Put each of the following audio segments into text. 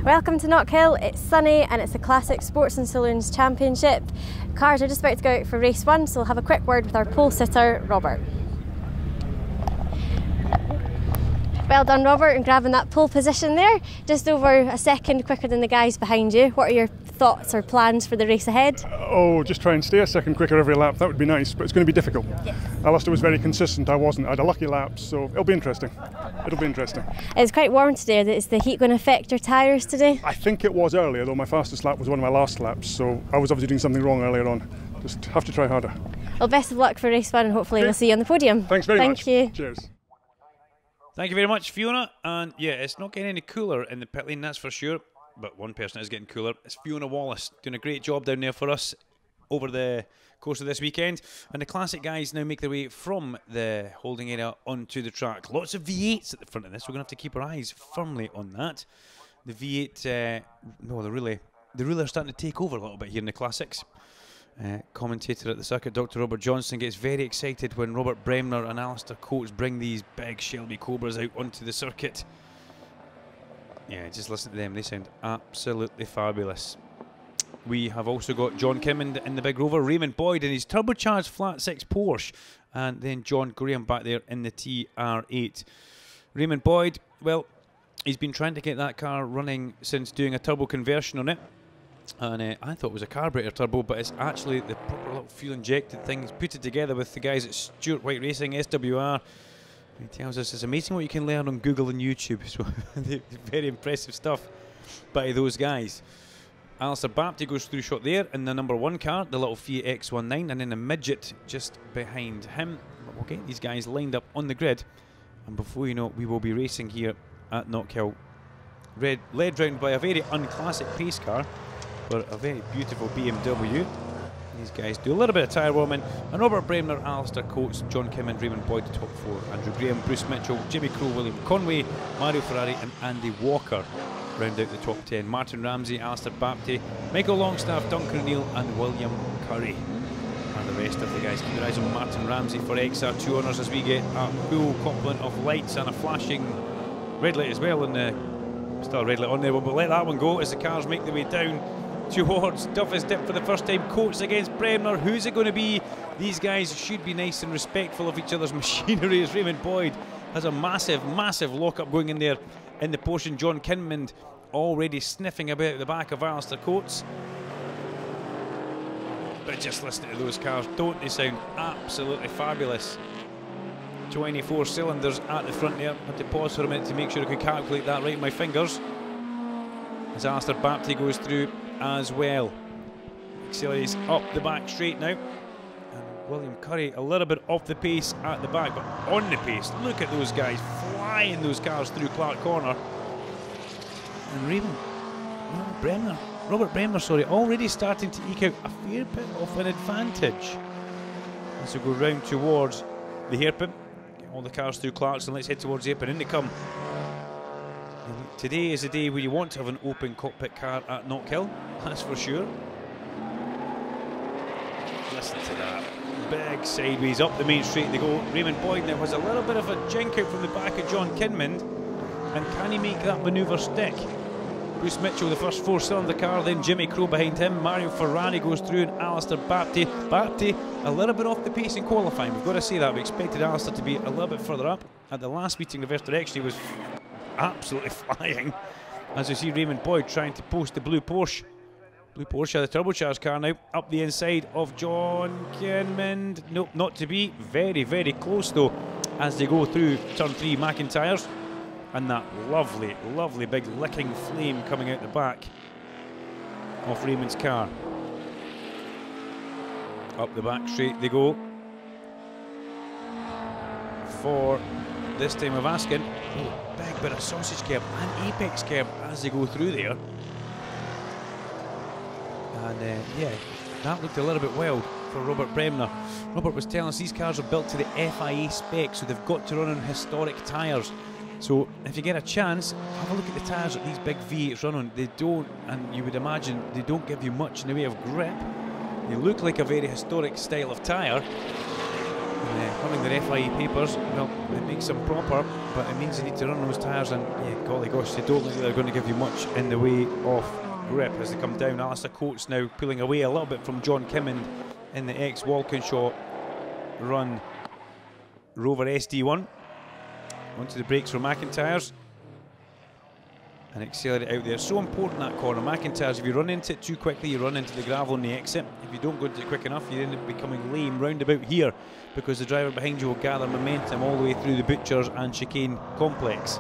Welcome to Knockhill. It's sunny and it's the Classic Sports and Saloons Championship. Cars are just about to go out for race 1, so we'll have a quick word with our pole sitter, Robert. Well done, Robert, in grabbing that pole position there. Just over a second quicker than the guys behind you. What are your thoughts or plans for the race ahead? Oh, just try and stay a second quicker every lap. That would be nice, but it's going to be difficult. Yes. Alistair was very consistent. I wasn't. I had a lucky lap, so it'll be interesting. It'll be interesting. It's quite warm today. Is the heat going to affect your tyres today? I think it was earlier, though. My fastest lap was one of my last laps, so I was obviously doing something wrong earlier on. Just have to try harder. Well, best of luck for race 1 and hopefully we'll see you on the podium. Thanks very much. Thank you. Cheers. Thank you very much, Fiona. And yeah, it's not getting any cooler in the pit lane, that's for sure. But one person is getting cooler. It's Fiona Wallace, doing a great job down there for us over the course of this weekend. And the Classic guys now make their way from the holding area onto the track. Lots of V8s at the front of this. We're going to have to keep our eyes firmly on that. The V8, no, they're really starting to take over a little bit here in the Classics. Commentator at the circuit, Dr. Robert Johnson, gets very excited when Robert Bremner and Alistair Coates bring these big Shelby Cobras out onto the circuit. Yeah, just listen to them, they sound absolutely fabulous. We have also got John Kinman in the big Rover, Raymond Boyd in his turbocharged flat 6 Porsche, and then John Graham back there in the TR8. Raymond Boyd, well, he's been trying to get that car running since doing a turbo conversion on it. And I thought it was a carburetor turbo, but it's actually the proper little fuel injected thing. He's put it together with the guys at Stuart White Racing, SWR. He tells us it's amazing what you can learn on Google and YouTube. So very impressive stuff by those guys. Alistair Bapty goes through shot there in the number 1 car, the little Fiat X19, and then a midget just behind him. But we'll get these guys lined up on the grid, and before you know it, we will be racing here at Knockhill. Led round by a very unclassic pace car, but a very beautiful BMW. These guys do a little bit of tyre warming, and Robert Bremner, Alistair Coates, John Kinman, Raymond Boyd, the top 4. Andrew Graham, Bruce Mitchell, Jimmy Crowe, William Conway, Mario Ferrari and Andy Walker round out the top 10. Martin Ramsey, Alistair Bapty, Michael Longstaff, Duncan O'Neill and William Curry. And the rest of the guys, keep your eyes on Martin Ramsey for XR2 honours as we get a full complement of lights and a flashing red light as well. And still a red light on there, but we'll let that one go as the cars make their way down towards Duffus Dip for the first time. Coates against Bremner. Who's it going to be? These guys should be nice and respectful of each other's machinery as Raymond Boyd has a massive, massive lock-up going in there in the Porsche. John Kinman already sniffing about at the back of Alistair Coates. But just listening to those cars, don't they sound absolutely fabulous? 24 cylinders at the front there. Had to pause for a minute to make sure I could calculate that right in my fingers. As Alistair Bapty goes through as well. Accelerates up the back straight now. And William Curry a little bit off the pace at the back, but on the pace. Look at those guys flying those cars through Clark Corner. And Robert Bremner, sorry, already starting to eke out a fair bit of an advantage. As we go round towards the hairpin. Get all the cars through Clarkson. Let's head towards the hairpin. In they come. Today is the day where you want to have an open cockpit car at Knockhill, that's for sure. Listen to that. Big sideways up the main straight they go. Raymond Boyd now has a little bit of a jink out from the back of John Kinman. And can he make that manoeuvre stick? Bruce Mitchell, the first 4-cylinder car, then Jimmy Crowe behind him. Mario Ferrari goes through and Alistair Bapty. Bapty a little bit off the pace in qualifying. We've got to say that. We expected Alistair to be a little bit further up. At the last meeting, reverse direction, he was absolutely flying. As we see Raymond Boyd trying to post the blue Porsche. Blue Porsche, the turbocharged car now, up the inside of John Kinman. Nope, not to be. Very, very close though, as they go through turn 3 McIntyres. And that lovely, lovely big licking flame coming out the back of Raymond's car. Up the back straight they go. For this time of asking, oh, big bit of sausage curb and apex curb as they go through there. And yeah, that looked a little bit wild for Robert Bremner. Robert was telling us these cars are built to the FIA spec, so they've got to run on historic tyres. So if you get a chance, have a look at the tyres that these big V8s run on. They don't, and you would imagine they don't give you much in the way of grip. They look like a very historic style of tyre. Having the FIE papers, well, it makes them proper, but it means you need to run those tyres, and yeah, golly gosh, they don't look like they're going to give you much in the way of grip as they come down. Alistair Coates now pulling away a little bit from John Kimmond in the ex-Walkinshaw run Rover SD1. Onto the brakes for McIntyre's. And accelerate out there. So important, that corner. McIntyre's, if you run into it too quickly, you run into the gravel on the exit. If you don't go into it quick enough, you end up becoming lame round about here, because the driver behind you will gather momentum all the way through the Butchers and Chicane complex.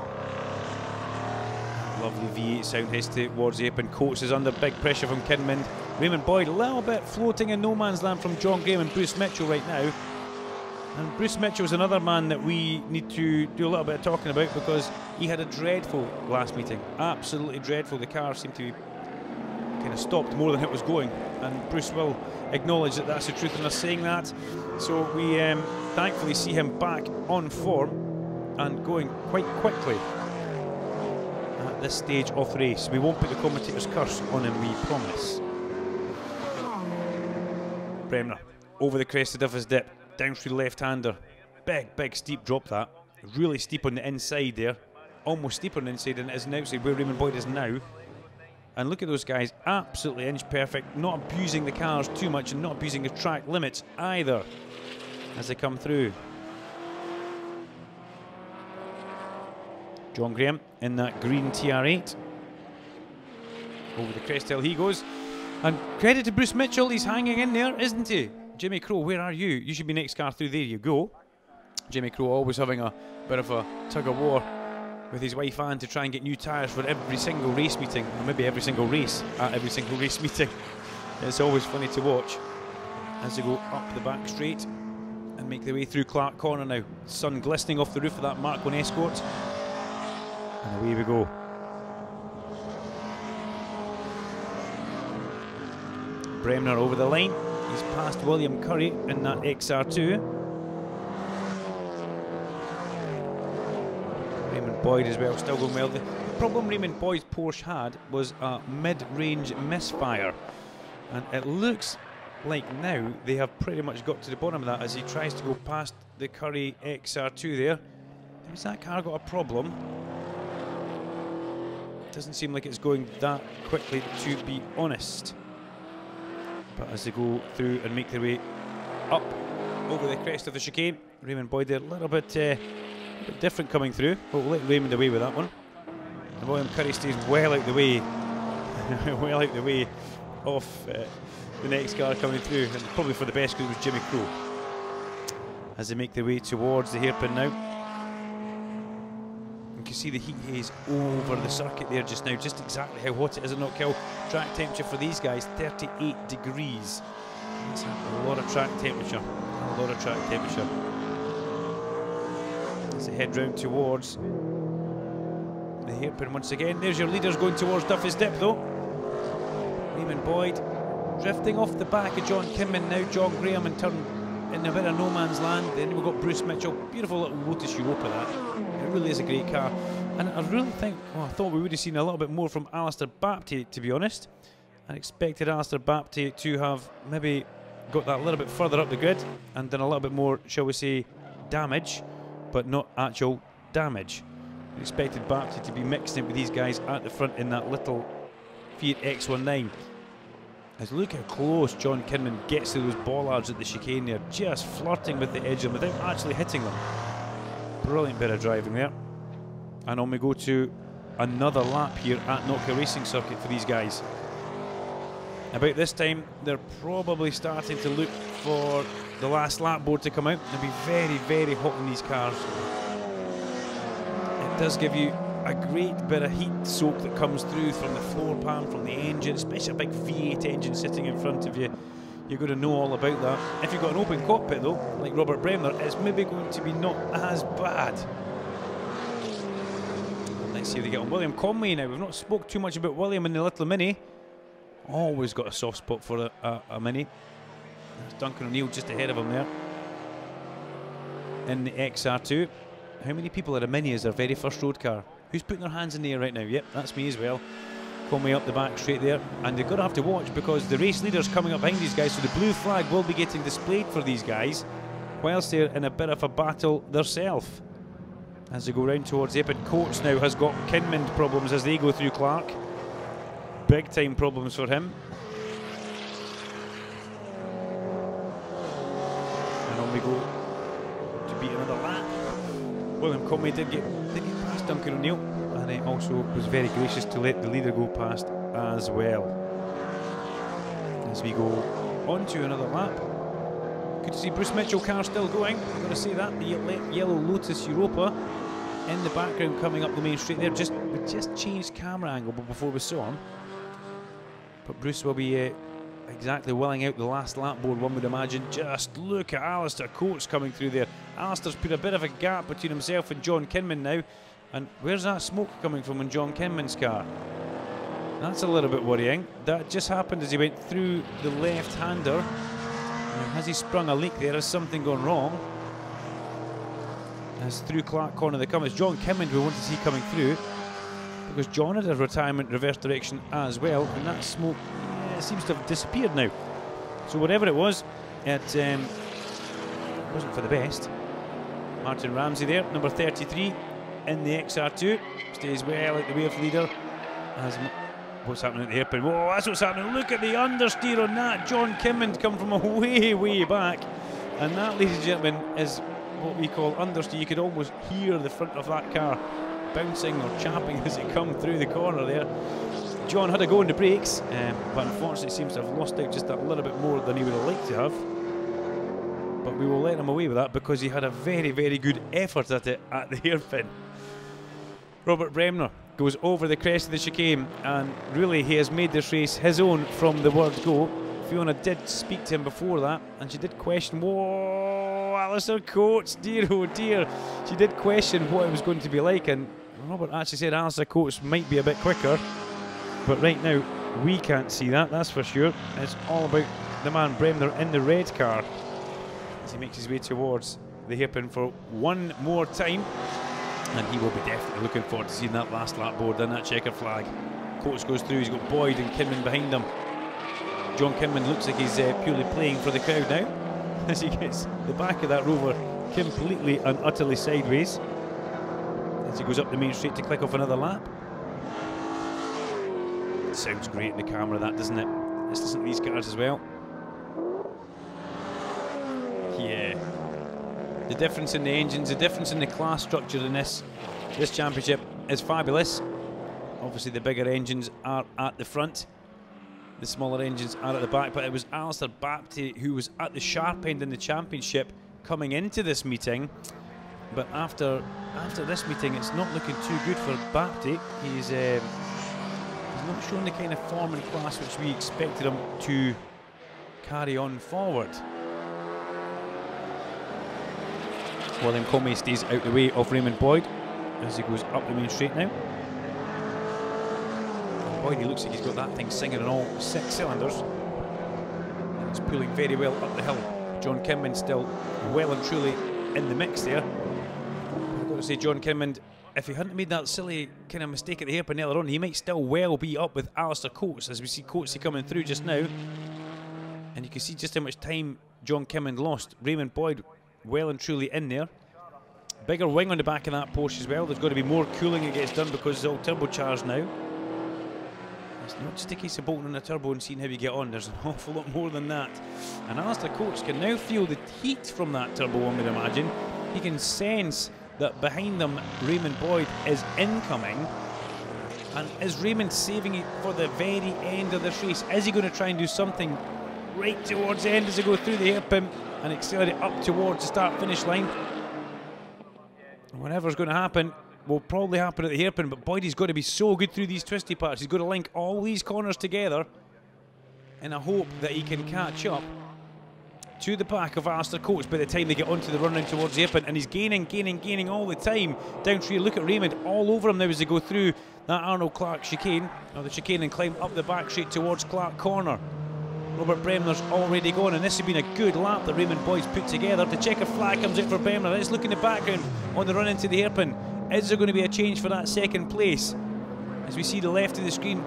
Lovely V8 sound heads towards the apron. Coates is under big pressure from Kinmond. Raymond Boyd a little bit floating in no man's land from John Graham and Bruce Mitchell right now. And Bruce Mitchell is another man that we need to do a little bit of talking about, because he had a dreadful last meeting. Absolutely dreadful. The car seemed to be kind of stopped more than it was going. And Bruce will acknowledge that that's the truth in us saying that. So we thankfully see him back on form and going quite quickly at this stage of the race. We won't put the commentator's curse on him, we promise. Bremner over the crest of his dip. Down through the left-hander. Big steep drop that. Really steep on the inside there. Almost steeper on the inside than it is on the outside, where Raymond Boyd is now. And look at those guys, absolutely inch perfect, not abusing the cars too much and not abusing the track limits either as they come through. John Graham in that green TR8. Over the crest hill he goes. And credit to Bruce Mitchell, he's hanging in there, isn't he? Jimmy Crowe, where are you? You should be next car through. There you go. Jimmy Crowe always having a bit of a tug of war with his wife Anne to try and get new tyres for every single race meeting, or maybe every single race at every single race meeting. It's always funny to watch as they go up the back straight and make their way through Clark Corner now. Sun glistening off the roof of that Mark 1 Escort. And away we go. Bremner over the line. He's past William Curry in that XR2. Raymond Boyd as well, still going well. The problem Raymond Boyd's Porsche had was a mid-range misfire. And it looks like now they have pretty much got to the bottom of that as he tries to go past the Curry XR2 there. Has that car got a problem? Doesn't seem like it's going that quickly, to be honest. But as they go through and make their way up over the crest of the chicane, Raymond Boyd there a little bit different coming through, but we'll let Raymond away with that one. And William Curry stays well out the way, well out the way of the next car coming through, and probably for the best because it was Jimmy Crowe. As they make their way towards the hairpin now. You can see the heat haze over the circuit there just now, just exactly how hot it is at Knockhill. Track temperature for these guys, 38 degrees. That's a lot of track temperature, a lot of track temperature. As they head round towards the hairpin once again. There's your leaders going towards Duffy's Dip though. Raymond Boyd drifting off the back of John Kinmond now. John Graham in turn in a bit of no man's land. Then we've got Bruce Mitchell. Beautiful little Lotus Europa that. It really is a great car. And I really think, well, I thought we would have seen a little bit more from Alistair Bapty, to be honest. I expected Alistair Bapty to have maybe got that a little bit further up the grid and done a little bit more, shall we say, damage, but not actual damage. I expected Bapty to be mixed in with these guys at the front in that little Fiat X19. As look how close John Kinmond gets to those bollards at the chicane there, just flirting with the edge of them without actually hitting them. Brilliant bit of driving there. And on we go to another lap here at Knockhill Racing Circuit for these guys. About this time, they're probably starting to look for the last lap board to come out. They'll be very, very hot in these cars. It does give you a great bit of heat soak that comes through from the floor pan, from the engine, especially a big V8 engine sitting in front of you. You're going to know all about that. If you've got an open cockpit though, like Robert Bremner, it's maybe going to be not as bad. Let's see if they get on. William Conway now. We've not spoke too much about William in the little Mini. Always got a soft spot for a Mini. There's Duncan O'Neill just ahead of him there. In the XR2. How many people at a Mini is their very first road car? Who's putting their hands in the air right now? Yep, that's me as well. Conway up the back straight there. And they're going to have to watch because the race leader's coming up behind these guys, so the blue flag will be getting displayed for these guys whilst they're in a bit of a battle themselves. As they go round towards the hairpin, Coates now has got Kinmond problems as they go through Clark. Big time problems for him. And on we go to beat another lap. William Conway did get past Duncan O'Neill, and he also was very gracious to let the leader go past as well. As we go on to another lap. Good to see Bruce Mitchell car still going. I'm going to say that, the yellow Lotus Europa in the background coming up the main straight there. We just changed camera angle before we saw him. But Bruce will be exactly willing out the last lap board, one would imagine. Just look at Alistair Coates coming through there. Alistair's put a bit of a gap between himself and John Kinmond now. And where's that smoke coming from in John Kinmond's car? That's a little bit worrying. That just happened as he went through the left-hander. Has he sprung a leak there? Has something gone wrong? As through Clark Corner they come. It's John Kinmond we want to see coming through, because John had a retirement reverse direction as well, and that smoke seems to have disappeared now. So whatever it was, it wasn't for the best. Martin Ramsey there, number 33 in the XR2, stays well out the way of the leader. As what's happening at the hairpin? Whoa, that's what's happening. Look at the understeer on that. John Kinmond come from a way back, and that, ladies and gentlemen, is what we call understeer. You could almost hear the front of that car bouncing or chapping as it come through the corner there. John had a go on the brakes, but unfortunately seems to have lost out just a little bit more than he would have liked to have. But we will let him away with that because he had a very good effort at it at the hairpin. Robert Bremner goes over the crest of the chicane, and really he has made this race his own from the word go. Fiona did speak to him before that, and she did question, whoa, Alistair Coates, dear oh dear. She did question what it was going to be like, and Robert actually said Alistair Coates might be a bit quicker, but right now we can't see that, that's for sure. It's all about the man Bremner in the red car as he makes his way towards the hairpin for one more time, and he will be definitely looking forward to seeing that last lap board and that checker flag. Coates goes through, he's got Boyd and Kinmond behind him. John Kinmond looks like he's purely playing for the crowd now as he gets the back of that Rover completely and utterly sideways as he goes up the main straight to click off another lap. It sounds great in the camera, that, doesn't it? Let's listen to these cars as well. Yeah. The difference in the engines, the difference in the class structure in this championship is fabulous. Obviously the bigger engines are at the front, the smaller engines are at the back, but it was Alistair Bapty who was at the sharp end in the championship coming into this meeting. But after this meeting, it's not looking too good for Bapty. He's not showing the kind of form and class which we expected him to carry on forward. William Comey stays out the way of Raymond Boyd as he goes up the main straight now. Boyd, he looks like he's got that thing singing on all 6 cylinders. And he's pulling very well up the hill. John Kinmond still well and truly in the mix there. I've got to say, John Kinmond, if he hadn't made that silly kind of mistake at the hairpin earlier on, he might still well be up with Alistair Coates, as we see Coates coming through just now. And you can see just how much time John Kinmond lost. Raymond Boyd well and truly in there. Bigger wing on the back of that Porsche as well. There's got to be more cooling that gets done because it's all turbocharged now. It's not just a case of bolting on a turbo and seeing how you get on. There's an awful lot more than that. And Alistair Coates can now feel the heat from that turbo, one would imagine. He can sense that behind them Raymond Boyd is incoming. And is Raymond saving it for the very end of this race? Is he going to try and do something right towards the end as they go through the hairpin and accelerate up towards the start-finish line? Whatever's going to happen will probably happen at the hairpin, but Boyd's got to be so good through these twisty parts. He's got to link all these corners together in a hope that he can catch up to the back of Alistair Coates by the time they get onto the run round towards the hairpin. And he's gaining all the time down through. Look at Raymond all over him now as they go through that Arnold Clark chicane, or the chicane, and climb up the back straight towards Clark Corner. Robert Bremner's already gone, and this has been a good lap that Raymond Boyd's put together. The checker flag comes out for Bremner. Let's look in the background on the run into the hairpin. Is there going to be a change for that second place? As we see the left of the screen,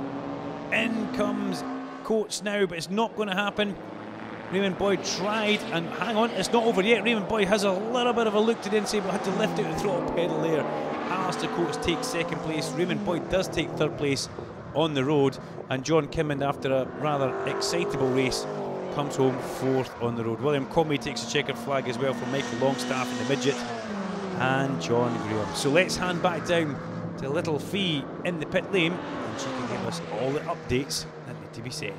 in comes Coates now, but it's not going to happen. Raymond Boyd tried, and hang on, it's not over yet. Raymond Boyd has a little bit of a look to the inside, but had to lift out the throttle pedal there. Alistair Coates takes second place. Raymond Boyd does take third place on the road, and John Kimmond, after a rather excitable race, comes home fourth on the road. William Conway takes a checkered flag as well from Michael Longstaff in the midget, and John Graham. So let's hand back down to little Fee in the pit lane, and she can give us all the updates that need to be said.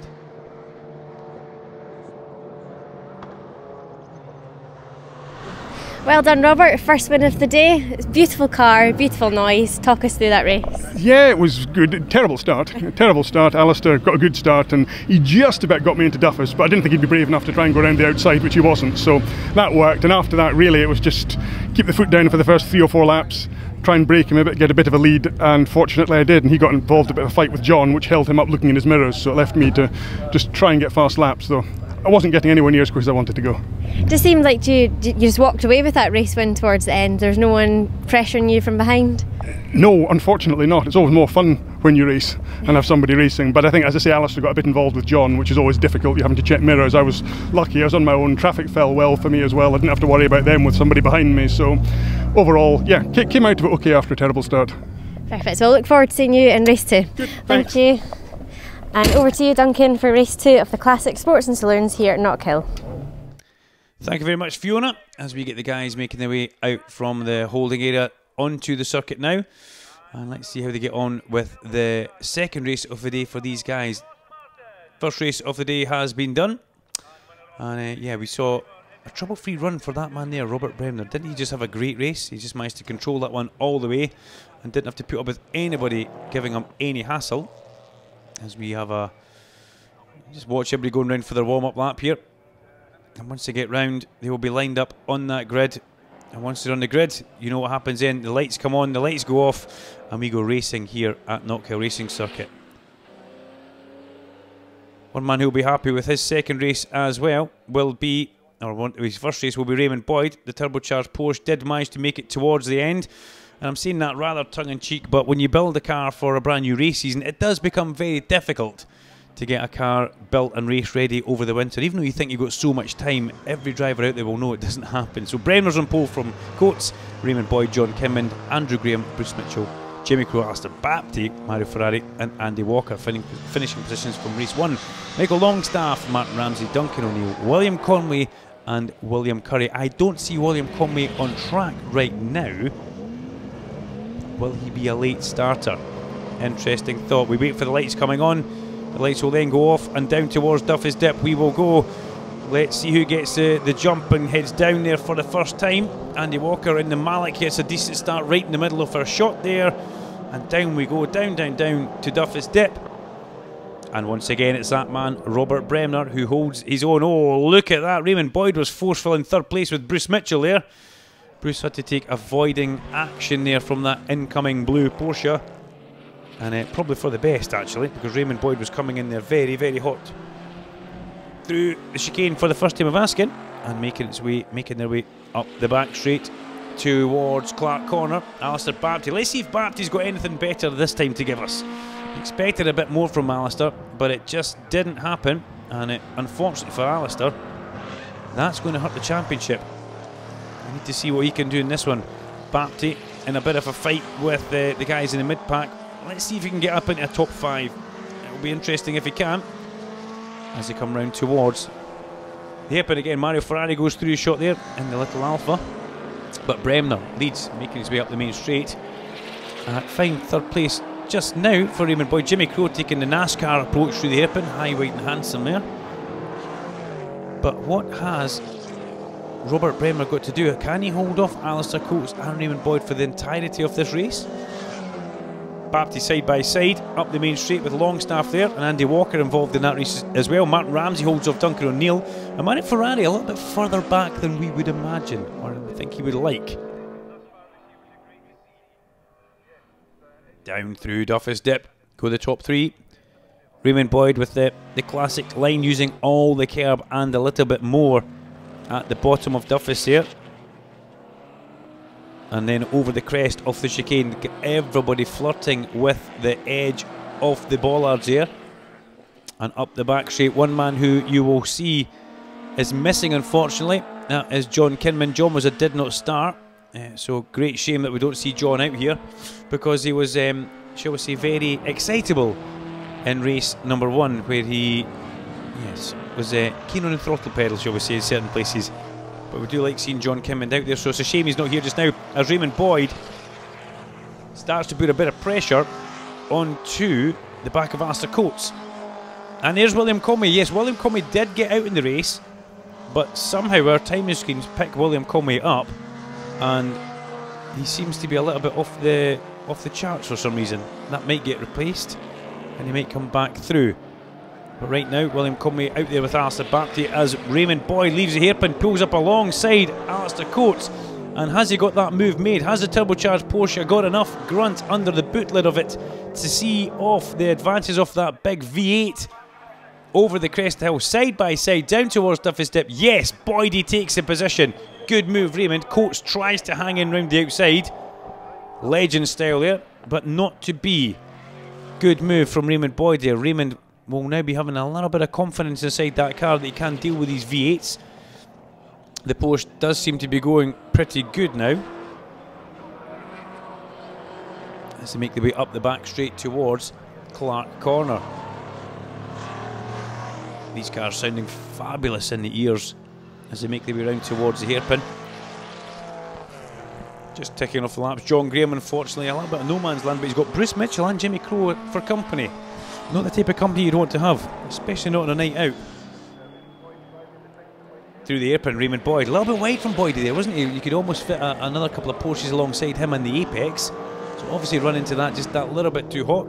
Well done, Robert. First win of the day. It's a beautiful car, beautiful noise. Talk us through that race. Yeah, it was good. Terrible start. Terrible start. Alistair got a good start, and he just about got me into Duffus, but I didn't think he'd be brave enough to try and go around the outside, which he wasn't. So that worked. And after that, really, it was just keep the foot down for the first 3 or 4 laps, try and break him a bit, get a bit of a lead, and fortunately I did, and he got involved in a bit of a fight with John, which held him up looking in his mirrors, so it left me to just try and get fast laps, though I wasn't getting anywhere near as quick as I wanted to go. Just seemed like you just walked away with that race win towards the end. There's no one pressuring you from behind? No, unfortunately not. It's always more fun when you race and have somebody racing, but I think, as I say, Alistair got a bit involved with John, which is always difficult. You're having to check mirrors. I was lucky, I was on my own. Traffic fell well for me as well. I didn't have to worry about them with somebody behind me, so overall, yeah, came out of it okay after a terrible start. Perfect, so I look forward to seeing you in race 2. Good, Thank you. And over to you, Duncan, for race 2 of the Classic Sports and Saloons here at Knockhill. Thank you very much, Fiona, as we get the guys making their way out from the holding area onto the circuit now. And let's see how they get on with the second race of the day for these guys. First race of the day has been done. And yeah, we saw a trouble-free run for that man there, Robert Bremner. Didn't he just have a great race? He just managed to control that one all the way and didn't have to put up with anybody giving him any hassle. As we have a... just watch everybody going round for their warm-up lap here. And once they get round, they will be lined up on that grid. And once they're on the grid, you know what happens then. The lights come on, the lights go off, and we go racing here at Knockhill Racing Circuit. One man who will be happy with his second race as well will be, or his first race will be Raymond Boyd. The turbocharged Porsche did manage to make it towards the end. And I'm saying that rather tongue-in-cheek, but when you build a car for a brand new race season, it does become very difficult to get a car built and race ready over the winter. Even though you think you've got so much time, every driver out there will know it doesn't happen. So Bremner's on pole from Coates, Raymond Boyd, John Kimmond, Andrew Graham, Bruce Mitchell, Jamie Crowe, Alistair Bapty, Mario Ferrari and Andy Walker finishing positions from race 1. Michael Longstaff, Martin Ramsey, Duncan O'Neill, William Conway and William Curry. I don't see William Conway on track right now. Will he be a late starter? Interesting thought. We wait for the lights coming on. The lights will then go off and down towards Duffus Dip we will go. Let's see who gets the jump and heads down there for the first time. Andy Walker in the Malik gets a decent start right in the middle of our shot there. And down we go, down, down, down to Duffus Dip. And once again, it's that man, Robert Bremner, who holds his own. Oh, look at that. Raymond Boyd was forceful in third place with Bruce Mitchell there. Bruce had to take avoiding action there from that incoming blue Porsche. And probably for the best, actually, because Raymond Boyd was coming in there very, very hot. Through the chicane for the first time of asking, and making their way up the back straight towards Clark Corner. Alistair Bapty. Let's see if Bapty's got anything better this time to give us. Expected a bit more from Alistair, but it just didn't happen. And unfortunately for Alistair, that's going to hurt the championship. We need to see what he can do in this one. Bapty in a bit of a fight with the guys in the mid-pack. Let's see if he can get up into a top 5. It will be interesting if he can, as they come round towards the hairpin again. Mario Ferrari goes through his shot there in the little Alpha. But Bremner leads, making his way up the main straight. Fine third place just now for Raymond Boyd. Jimmy Crowe taking the NASCAR approach through the hairpin. High, wide and handsome there. But what has Robert Bremner got to do? Can he hold off Alistair Coates and Raymond Boyd for the entirety of this race? Bapty side by side up the main straight with Longstaff there, and Andy Walker involved in that race as well. Martin Ramsey holds off Duncan O'Neill, and Mario Ferrari a little bit further back than we would imagine, or I think he would like. Down through Duffus Dip go the top 3. Raymond Boyd with the classic line, using all the curb and a little bit more at the bottom of Duffus here. And then over the crest of the chicane, everybody flirting with the edge of the bollards here. And up the back straight, one man who you will see is missing, unfortunately. That is John Kinman. John was a did not start. So great shame that we don't see John out here, because he was, shall we say, very excitable in race number 1, where he, yes, was keen on the throttle pedal, shall we say, in certain places. But we do like seeing John Kinman out there, so it's a shame he's not here just now, as Raymond Boyd starts to put a bit of pressure onto the back of Alistair Coates. And there's William Conway. Yes, William Conway did get out in the race, but somehow our timing screens pick William Conway up, and he seems to be a little bit off the charts for some reason. That might get replaced, and he might come back through. But right now, William Conway out there with Alistair Bapty as Raymond Boyd leaves the hairpin, pulls up alongside Alistair Coates. And has he got that move made? Has the turbocharged Porsche got enough grunt under the boot lid of it to see off the advances of that big V8 over the crest of the hill, side by side, down towards Duffy's Dip? Yes, Boydie takes the position. Good move, Raymond. Coates tries to hang in round the outside. Legend style there, but not to be. Good move from Raymond Boyd there. Raymond will now be having a little bit of confidence inside that car that he can deal with these V8s. The Porsche does seem to be going pretty good now, as they make their way up the back straight towards Clark Corner. These cars sounding fabulous in the ears as they make their way round towards the hairpin. Just ticking off the laps. John Graham, unfortunately, a little bit of no man's land, but he's got Bruce Mitchell and Jimmy Crowe for company. Not the type of company you'd want to have, especially not on a night out. Through the hairpin, Raymond Boyd. A little bit wide from Boydie there, wasn't he? You could almost fit another couple of Porsches alongside him in the apex. So obviously run into that just that little bit too hot.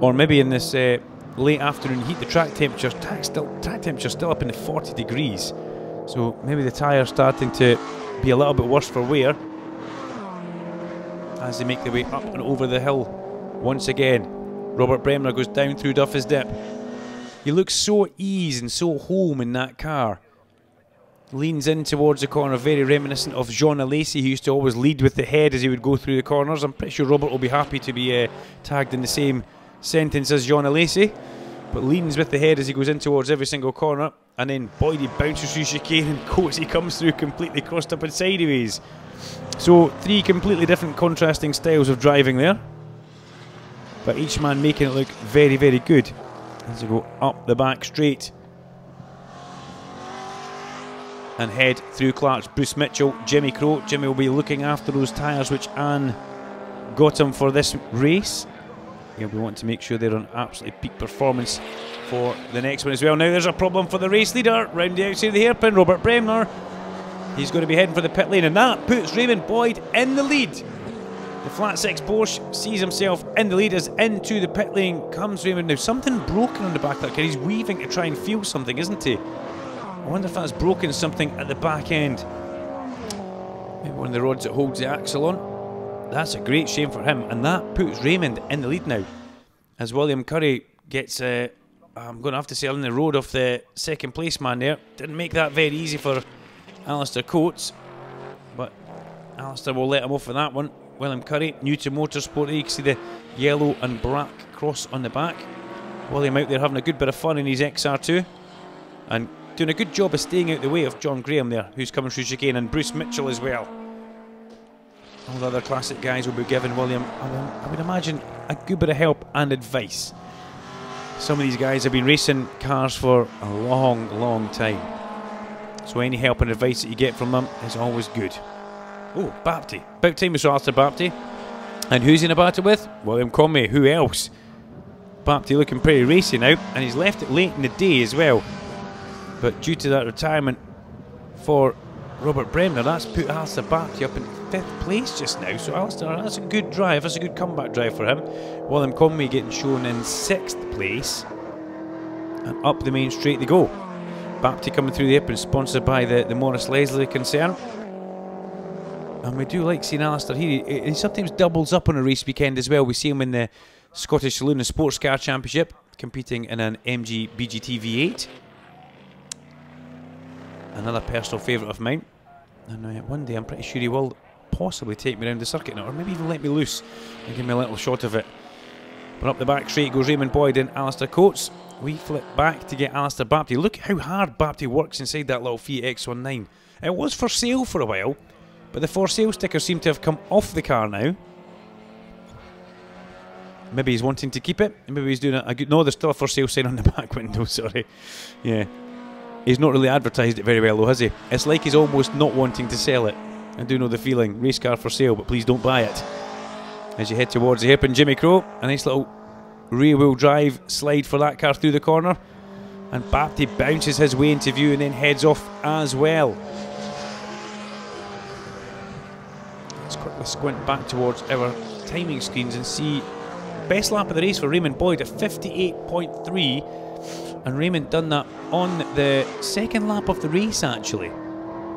Or maybe in this late afternoon heat, the track temperature's still up in the 40 degrees. So maybe the tyre's starting to be a little bit worse for wear as they make their way up and over the hill once again. Robert Bremner goes down through Duffy's Dip. He looks so ease and so home in that car. Leans in towards the corner, very reminiscent of Jean Alesi, who used to always lead with the head as he would go through the corners. I'm pretty sure Robert will be happy to be tagged in the same sentence as Jean Alesi, but leans with the head as he goes in towards every single corner. And then Boydie bounces through chicane, and Coates, he comes through completely crossed up and sideways. So 3 completely different contrasting styles of driving there, but each man making it look very, very good as they go up the back straight and head through Clark's. Bruce Mitchell, Jimmy Crowe. Jimmy will be looking after those tyres which Anne got him for this race. He'll be wanting to make sure they're on absolutely peak performance for the next one as well. Now there's a problem for the race leader round the outside of the hairpin, Robert Bremner. He's going to be heading for the pit lane, and that puts Raymond Boyd in the lead. The flat 6 Porsche sees himself in the lead as into the pit lane comes Raymond. Now something broken on the back of that car. He's weaving to try and feel something, isn't he? I wonder if that's broken something at the back end. Maybe one of the rods that holds the axle on. That's a great shame for him, and that puts Raymond in the lead now, as William Curry gets, I'm going to have to say, on the road off the second place man there. Didn't make that very easy for Alistair Coates, but Alistair will let him off for that one. William Curry, new to motorsport. You can see the yellow and black cross on the back. William out there having a good bit of fun in his XR2 and doing a good job of staying out the way of John Graham there, who's coming through chicane, and Bruce Mitchell as well. All the other classic guys will be giving William, I would imagine, a good bit of help and advice. Some of these guys have been racing cars for a long, long time, so any help and advice that you get from them is always good. Oh, Bapty. About time we saw Alistair Bapty. And who's he in a battle with? William Conway. Who else? Bapty looking pretty racy now, and he's left it late in the day as well. But due to that retirement for Robert Bremner, that's put Alistair Bapty up in 5th place just now. So Alistair, that's a good drive, that's a good comeback drive for him. William Conway getting shown in 6th place. And up the main straight they go. Bapty coming through the apron, sponsored by the Morris Leslie concern. And we do like seeing Alistair here. He sometimes doubles up on a race weekend as well. We see him in the Scottish Saloon and Sports Car Championship, competing in an MG BGT V8. Another personal favourite of mine. And one day I'm pretty sure he will possibly take me around the circuit now, or maybe even let me loose and give me a little shot of it. But up the back straight goes Raymond Boyd and Alistair Coates. we flip back to get Alistair Bapty. Look how hard Bapty works inside that little Fiat X19. It was for sale for a while, but the for sale sticker seemed to have come off the car now. Maybe he's wanting to keep it. Maybe he's doing a good... No, there's still a for sale sign on the back window, sorry. Yeah. He's not really advertised it very well though, has he? It's like he's almost not wanting to sell it. I do know the feeling. Race car for sale, but please don't buy it. As you head towards the hairpin, Jimmy Crow, a nice little rear-wheel drive slide for that car through the corner. And Bapty bounces his way into view and then heads off as well. Let's quickly squint back towards our timing screens and see best lap of the race for Raymond Boyd at 58.3. And Raymond done that on the second lap of the race actually.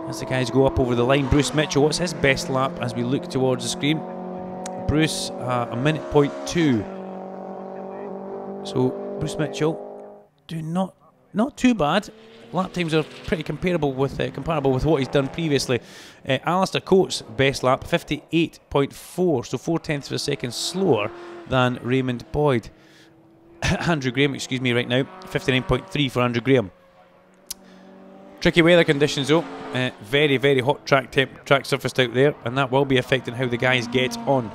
As the guys go up over the line, Bruce Mitchell, what's his best lap as we look towards the screen? Bruce, a minute point 2. So Bruce Mitchell doing not too bad. Lap times are pretty comparable with what he's done previously. Alistair Coates' best lap 58.4, so 0.4 of a second slower than Raymond Boyd. Andrew Graham, excuse me, right now 59.3 for Andrew Graham. Tricky weather conditions though. Very, very hot track surface out there, and that will be affecting how the guys get on.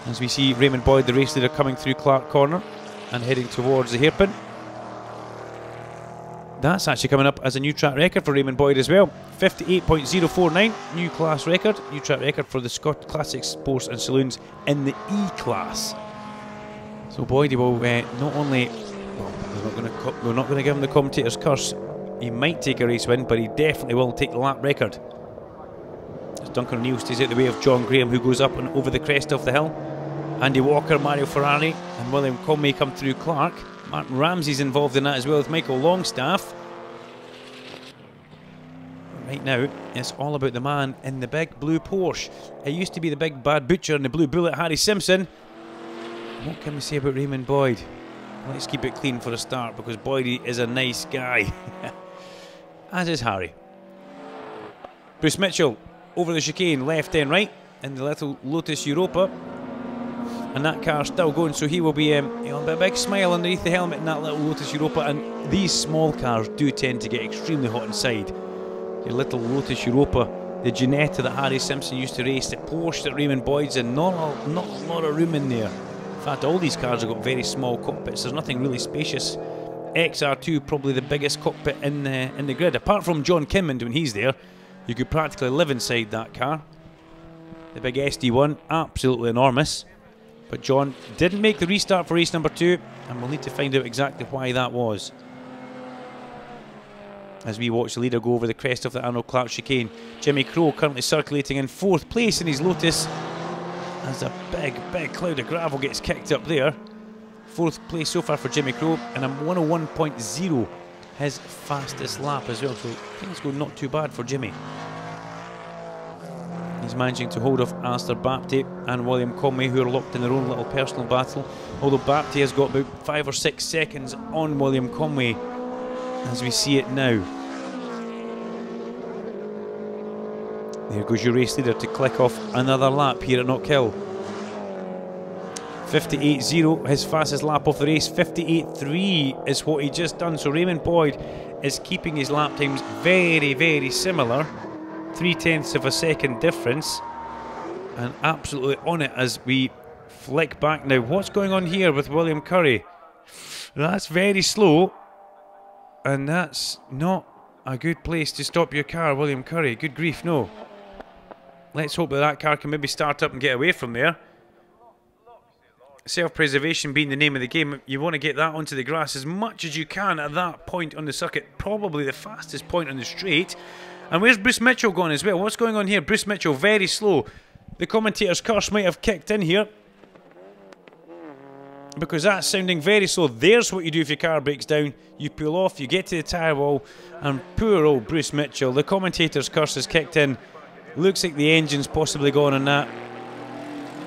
As we see Raymond Boyd, the race leader, coming through Clark Corner and heading towards the hairpin. That's actually coming up as a new track record for Raymond Boyd as well. 58.049, new class record, new track record for the Classic Sports and Saloons in the E-class. So Boyd will not only, well, we're not going to give him the commentator's curse. He might take a race win, but he definitely will take the lap record. As Duncan O'Neill stays out the way of John Graham, who goes up and over the crest of the hill. Andy Walker, Mario Ferrari and William Conway come through Clark. Martin Ramsey's involved in that as well with Michael Longstaff. Right now, it's all about the man in the big blue Porsche. It used to be the big bad butcher in the blue bullet, Harry Simpson. What can we say about Raymond Boyd? Let's keep it clean for a start, because Boyd is a nice guy. As is Harry. Bruce Mitchell over the chicane, left and right, in the little Lotus Europa. And that car's still going, so he will be a big smile underneath the helmet in that little Lotus Europa. And these small cars do tend to get extremely hot inside. Your little Lotus Europa, the Ginetta that Harry Simpson used to race, the Porsche that Raymond Boyd's in, not a lot of room in there. In fact, all these cars have got very small cockpits. There's nothing really spacious. XR2 probably the biggest cockpit in the grid. Apart from John Kinmond when he's there, you could practically live inside that car. The big SD1, absolutely enormous. But John didn't make the restart for race number 2, and we'll need to find out exactly why that was. As we watch the leader go over the crest of the Arnold Clark chicane, Jimmy Crow currently circulating in 4th place in his Lotus. As a big cloud of gravel gets kicked up there. 4th place so far for Jimmy Crow, and a 101.0, his fastest lap as well. So things go not too bad for Jimmy. He's managing to hold off Alistair Bapty and William Conway, who are locked in their own little personal battle. Although Bapty has got about 5 or 6 seconds on William Conway as we see it now. There goes your race leader to click off another lap here at Knockhill. 58.0, his fastest lap of the race. 58.3 is what he just done. So Raymond Boyd is keeping his lap times very, very similar. 0.3 of a second difference, and absolutely on it as we flick back now. What's going on here with William Curry? That's very slow, and that's not a good place to stop your car, William Curry. Good grief, no. Let's hope that car can maybe start up and get away from there. Self-preservation being the name of the game. You want to get that onto the grass as much as you can at that point on the circuit, probably the fastest point on the straight. And where's Bruce Mitchell gone as well? What's going on here? Bruce Mitchell very slow. The commentator's curse might have kicked in here, because that's sounding very slow. There's what you do if your car breaks down. You pull off, you get to the tyre wall, and poor old Bruce Mitchell, the commentator's curse has kicked in. Looks like the engine's possibly gone on that.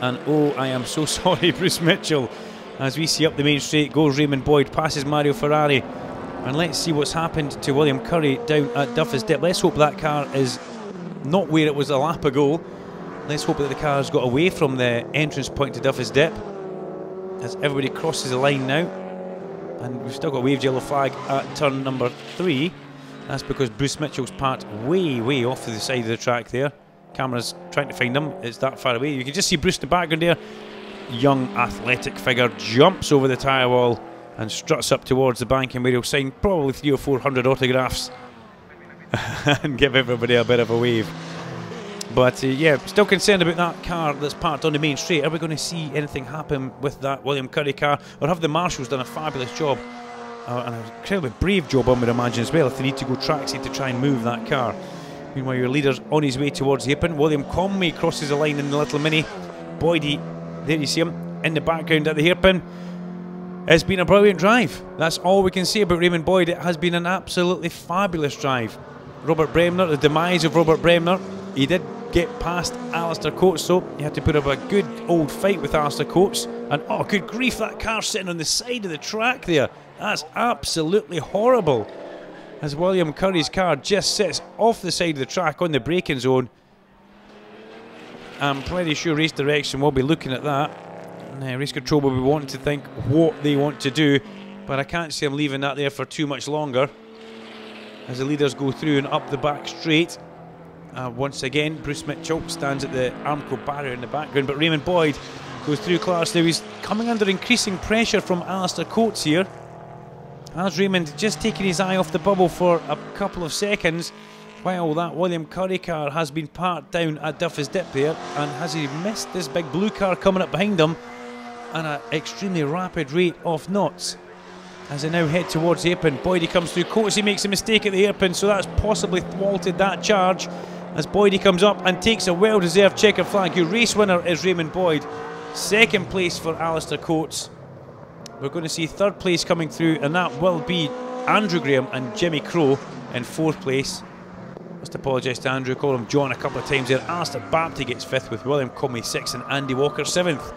And oh, I am so sorry, Bruce Mitchell. As we see up the main straight goes Raymond Boyd, passes Mario Ferrari. And let's see what's happened to William Curry down at Duffus Dip. Let's hope that car is not where it was a lap ago. Let's hope that the car's got away from the entrance point to Duffus Dip, as everybody crosses the line now. And we've still got a waved yellow flag at turn number 3. That's because Bruce Mitchell's parked way off to the side of the track there. Camera's trying to find him, it's that far away. You can just see Bruce in the background there. Young athletic figure jumps over the tyre wall and struts up towards the banking where he'll sign probably 300 or 400 autographs and give everybody a bit of a wave. But yeah, still concerned about that car that's parked on the main straight. Are we going to see anything happen with that William Curry car, or have the marshals done a fabulous job, and an incredibly brave job, I would imagine, as well, if they need to go trackside to try and move that car. Meanwhile, your leader's on his way towards the apron. William Conway crosses the line in the little mini. Boydie, there you see him in the background at the hairpin. It's been a brilliant drive. That's all we can say about Raymond Boyd. It has been an absolutely fabulous drive. Robert Bremner, the demise of Robert Bremner. He did get past Alistair Coates, so he had to put up a good old fight with Alistair Coates. And oh, good grief, that car sitting on the side of the track there. That's absolutely horrible. As William Curry's car just sits off the side of the track on the braking zone. I'm pretty sure Race Direction will be looking at that. Race Control will be wanting to think what they want to do, but I can't see them leaving that there for too much longer. As the leaders go through and up the back straight. Once again, Bruce Mitchell stands at the Armco barrier in the background, but Raymond Boyd goes through class. Now he's coming under increasing pressure from Alistair Coates here. As Raymond just taking his eye off the bubble for a couple of seconds, while that William Curry car has been parked down at Duffy's Dip there, and has he missed this big blue car coming up behind him at an extremely rapid rate of knots. As they now head towards the hairpin, Boydie comes through. Coates, he makes a mistake at the hairpin, so that's possibly thwarted that charge. As Boydie comes up and takes a well-deserved checker flag. Your race winner is Raymond Boyd. Second place for Alistair Coates. We're going to see third place coming through, and that will be Andrew Graham and Jimmy Crow in fourth place. Must apologise to Andrew, call him John a couple of times there. Alistair Bapty gets fifth, with William Conway sixth and Andy Walker seventh.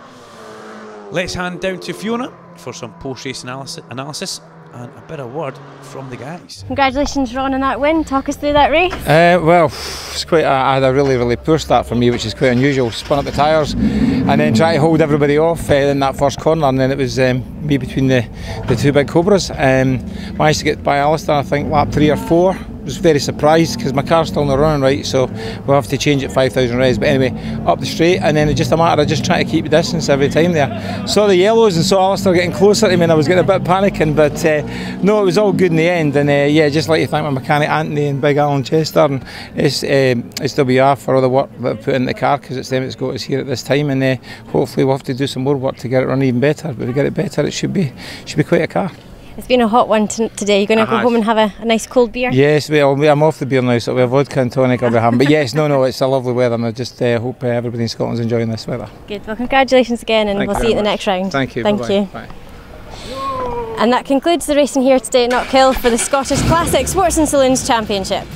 Let's hand down to Fiona for some post-race analysis and a bit of word from the guys. Congratulations, Ron, on that win. Talk us through that race. Well, it's quite. I had a really poor start for me, which is quite unusual. Spun up the tyres and then try to hold everybody off in that first corner, and then it was me between the two big Cobras. Managed to get by Alistair, I think lap 3 or 4. Was very surprised because my car's still not running right, so we'll have to change at 5,000 revs. But anyway, up the straight, and then it's just a matter of just trying to keep the distance every time there. Saw the yellows and saw Alistair getting closer to me, and I was getting a bit panicking, but no, it was all good in the end. And yeah, just like to thank my mechanic Anthony and Big Alan Chester and SWR for all the work that they've put in the car, because it's them that's got us here at this time, and hopefully we'll have to do some more work to get it running even better. But if we get it better, it should be quite a car. It's been a hot one today. You're going to go home and have a nice cold beer? Yes, well, I'm off the beer now, so we have vodka and tonic I'll be having. But yes, no, it's a lovely weather, and I just hope everybody in Scotland's enjoying this weather. Good, well, congratulations again, and we'll see you at the next round. Thank you. Thank you. Bye. And that concludes the racing here today at Knockhill for the Scottish Classic Sports and Saloons Championship.